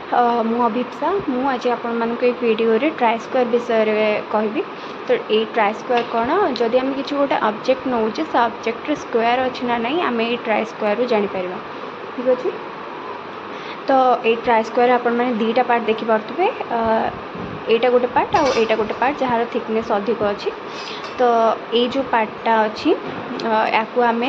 मु अभिप्सा मु आज आपको ये वीडियो ट्राई स्क्वायर विषय कहबी। तो ये ट्राई स्क्वायर कौन जदि आम किसी गोटे ऑब्जेक्ट नौचे से ऑब्जेक्ट स्क्वायर अच्छी ना नहीं आम ये ट्राई स्क्वायर जापर ठीक अच्छे। तो ये ट्राई स्क्वायर आपने दीटा पार्ट देखिपे एटा गोटे पार्ट आईटा गोटे पार्ट जार थिकनेस अधिक अच्छी। तो ये जो पार्टा अच्छी या आम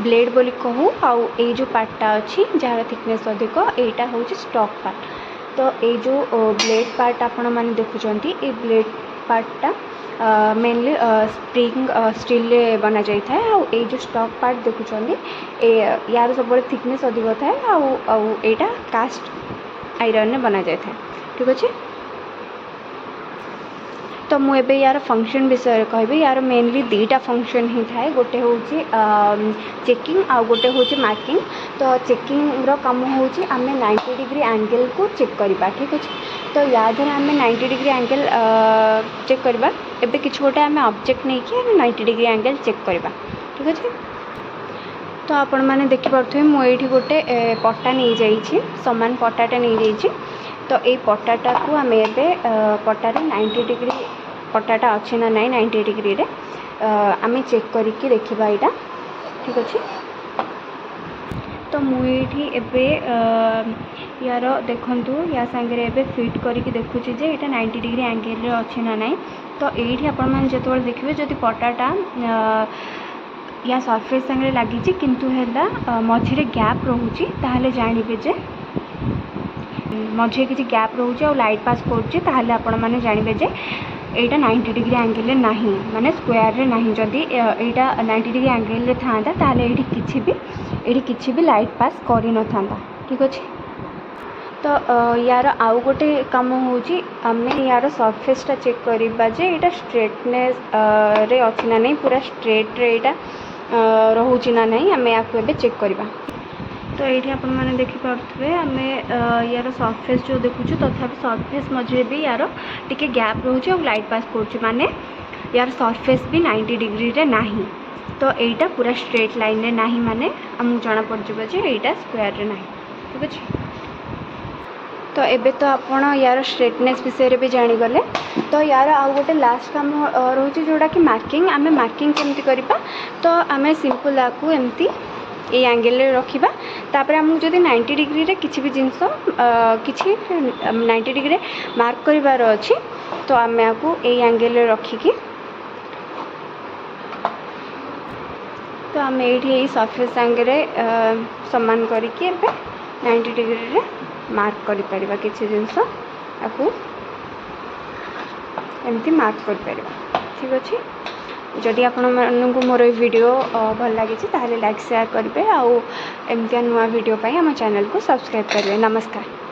ब्लेड बोली कहूँ आउ ये जो पार्टा अच्छी जार थिकनेस अधिक यहाँ हूँ स्टॉक पार्ट। तो ये जो ब्लेड पार्ट आपण मैंने देखुं ये ब्लेड पार्टा मेनली स्प्रिंग स्टील बना जाए ये जो स्टॉक पार्ट देखुं यार सब थिकनेस अधिक थाए आईटा कास्ट आयरन बना जाए ठीक अच्छे। तो मुझे यार फंक्शन विषय कहबी। यार मेनली दीटा फंक्शन ही थाए गोटे हूँ चेकिंग आउ गोटे हूँ मार्किंग। तो चेकिंग रो काम हूँ आम 90 डिग्री एंगल को चेक करवा ठीक अच्छे। तो या द्वारा आम 90 डिग्री एंगल चेक करवा एबे किछ गोटे आम ऑब्जेक्ट नहीं कि 90 डिग्री एंगल चेक करवा ठीक अच्छे। तो आपण मैंने देखिपे मुझे गोटे पट्टा नहीं जाइए सामान पट्टाटा नहीं जाइए। तो ये पट्टाटा को आम पट्टारे 90 डिग्री पट्टाटा अच्छे ना नहीं 90 डिग्री रे आम चेक करके देखा यहाँ ठीक अच्छे। तो मुझे यार देखु या सांगे एबे फिट करके देखुची जे यहाँ 90 डिग्री एंगल अच्छे ना नहीं। तो ये आपण जो देखिए जदि पट्टाटा या सरफेस संगे लगी किंतु है मझे गैप रोचे ताहले जानवे जे मझे किसी गैप रोचे और लाइट पास कर जानवे जे यहाँ 90 डिग्री एंगल ना माने स्क्वायर ना जदि यहाँ 90 डिग्री एंगल था ताहले ये किसी भी लाइट पास कर न था ठीक अच्छे। तो यार आउ गोटे काम हूँ आम यार सरफेसटा चेक करवा जे यहाँ स्ट्रेटनेस रे अच्छी ना नहीं पूरा स्ट्रेट रे यहाँ रोचे ना नहीं आम या चेक करवा। तो ये आप देखिपे आम यार सरफेस जो देखुचु तथापि सरफेस मझे भी यार टिके गैप रोचे और लाइट पास कर माने यार सरफेस भी 90 डिग्री रे नाही। तो यहाँ पूरा स्ट्रेट लाइन रे नाही माने आमको जना पड़ जाए यहाँ स्क्वायर रे नाही ठीक अच्छे। तो एबे तो आपण यार स्ट्रेटनेस विषय भी जानीगले। तो यार आउ गोटे लास्ट काम रोचे जोड़ा कि मार्किंग आम मार्किंग केमती करवा। तो आम सिंपल आपको एमती ये एंगल रखा तापर आमको जब 90 डिग्री रे किसी भी जिनस किसी 90 डिग्री मार्क करार अच्छी तो आम आपको ये एंगल रखिकी तो आम ये सरफेस सांगे सामान करके 90 डिग्री रे मार्क कर किसी जिनस आपको एमती मार्क कर ठीक अच्छे। जदि आपण मानू मोर वीडियो भल लगी ताहले लाइक शेयर करेंगे आउ एमती नुआ वीडियो आम चैनल को सब्सक्राइब करेंगे। नमस्कार।